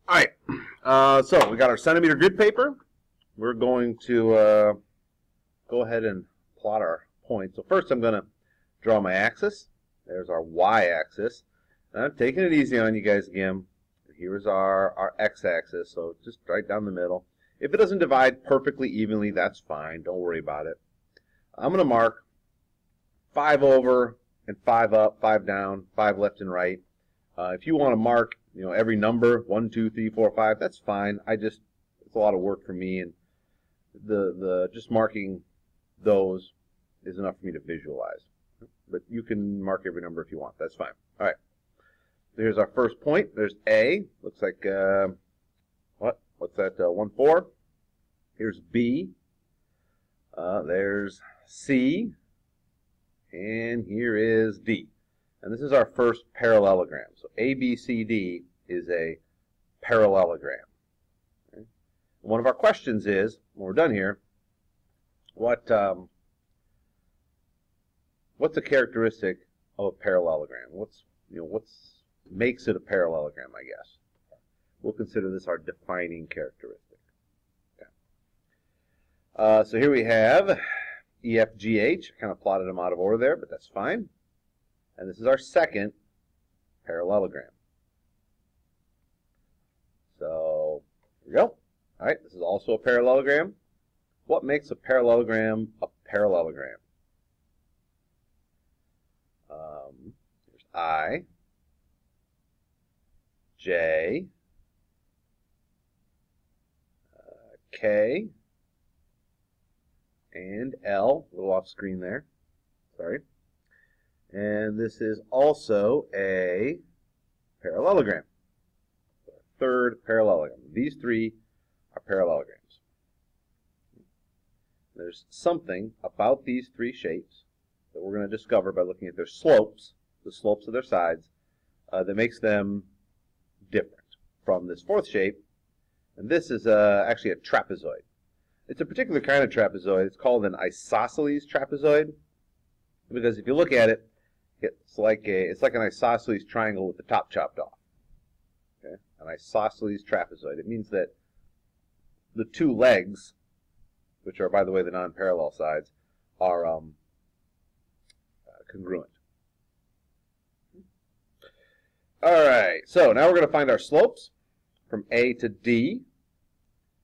All right, so we got our centimeter grid paper. We're going to go ahead and plot our points. So first I'm going to draw my axis. There's our y-axis. And I'm taking it easy on you guys again. Here's our x-axis, so just right down the middle. If it doesn't divide perfectly evenly, that's fine. Don't worry about it. I'm going to mark 5 over and 5 up, 5 down, 5 left and right. If you want to mark, every number, 1, 2, 3, 4, 5, that's fine. It's a lot of work for me, and the just marking those is enough for me to visualize. But you can mark every number if you want. That's fine. All right. Here's our first point. There's A. Looks like what's that? 1, 4. Here's B. There's C. And here is D. And this is our first parallelogram. So ABCD is a parallelogram. Okay? One of our questions is, when we're done here, what's a characteristic of a parallelogram? What makes it a parallelogram, I guess? We'll consider this our defining characteristic. Okay. So here we have EFGH. I kind of plotted them out of order there, but that's fine. And this is our second parallelogram. So, here we go. All right, this is also a parallelogram. What makes a parallelogram a parallelogram? Here's I, J, K, and L. A little off screen there. Sorry. And this is also a parallelogram. Third parallelogram. These three are parallelograms. There's something about these three shapes that we're going to discover by looking at their slopes, the slopes of their sides, that makes them different from this fourth shape. And this is actually a trapezoid. It's a particular kind of trapezoid. It's called an isosceles trapezoid, because if you look at it, it's like an isosceles triangle with the top chopped off. Okay? An isosceles trapezoid. It means that the two legs, which are, by the way, the non-parallel sides, are congruent. All right, so now we're going to find our slopes from A to D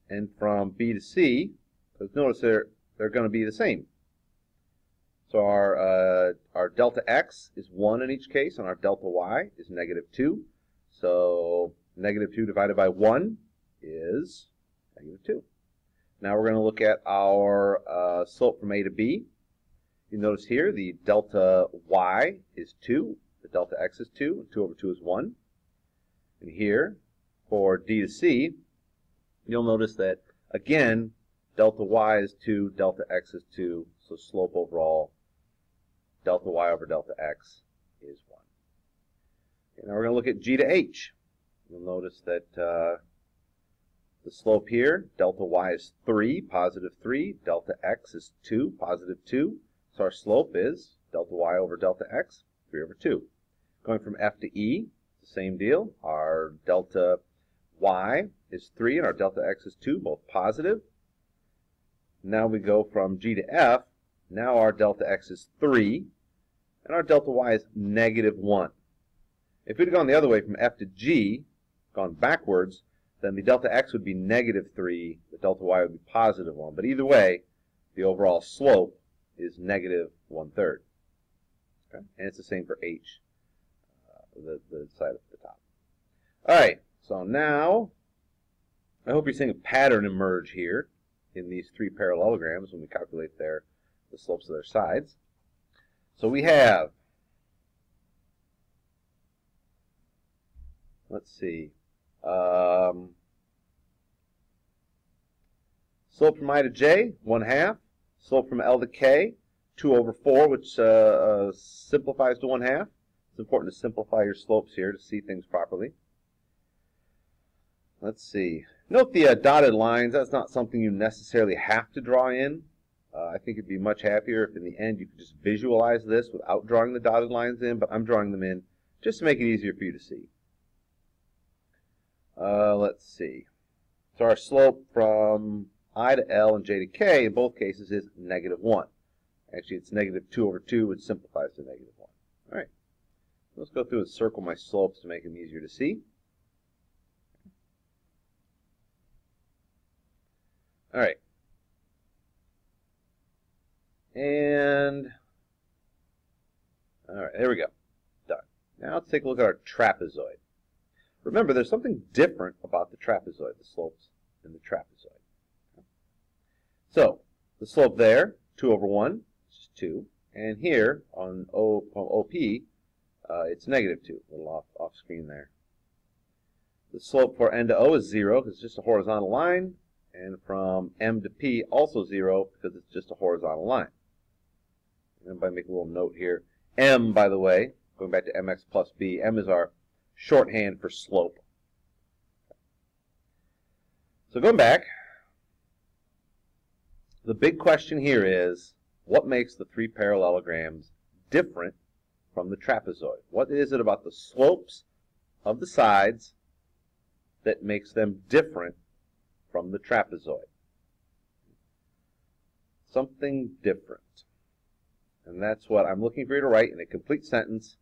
and from B to C. Because notice they're going to be the same. So our delta x is 1 in each case, and our delta y is -2. So -2 divided by 1 is -2. Now we're going to look at our slope from A to B. You notice here the delta y is 2, the delta x is 2, and 2 over 2 is 1. And here, for D to C, you'll notice that, again, delta y is 2, delta x is 2, so slope overall, delta y over delta x is 1. Okay, now we're going to look at G to H. You'll notice that the slope here, delta y is 3, +3, delta x is 2, +2. So our slope is delta y over delta x, 3 over 2. Going from F to E, the same deal. Our delta y is 3 and our delta x is 2, both positive. Now we go from G to F. Now our delta x is 3 and our delta y is -1. If we'd gone the other way from F to G, gone backwards, then the delta x would be -3, the delta y would be +1. But either way, the overall slope is -1/3. Okay? And it's the same for H, the side at the top. All right, so now I hope you're seeing a pattern emerge here in these three parallelograms when we calculate the slopes of their sides. So we have, let's see, slope from I to J, 1/2. Slope from L to K, 2 over 4, which simplifies to 1/2. It's important to simplify your slopes here to see things properly. Let's see. Note the dotted lines. That's not something you necessarily have to draw in. I think it'd be much happier if in the end you could just visualize this without drawing the dotted lines in, but I'm drawing them in just to make it easier for you to see. Let's see. So our slope from I to L and J to K in both cases is -1. Actually, it's -2/2, which simplifies to -1. All right. Let's go through and circle my slopes to make them easier to see. All right. And, all right, there we go. Done. Now let's take a look at our trapezoid. Remember, there's something different about the trapezoid, the slopes in the trapezoid. So, the slope there, 2/1, which is 2. And here, on OP, it's -2, a little off screen there. The slope for N to O is 0, because it's just a horizontal line. And from M to P, also 0, because it's just a horizontal line. And if I make a little note here, M, by the way, going back to mx plus b, M is our shorthand for slope. So going back, the big question here is, what makes the three parallelograms different from the trapezoid? What is it about the slopes of the sides that makes them different from the trapezoid? Something different. And that's what I'm looking for you to write in a complete sentence.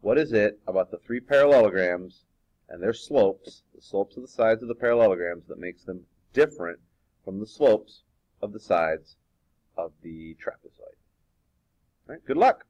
What is it about the three parallelograms and their slopes, the slopes of the sides of the parallelograms, that makes them different from the slopes of the sides of the trapezoid? All right, good luck.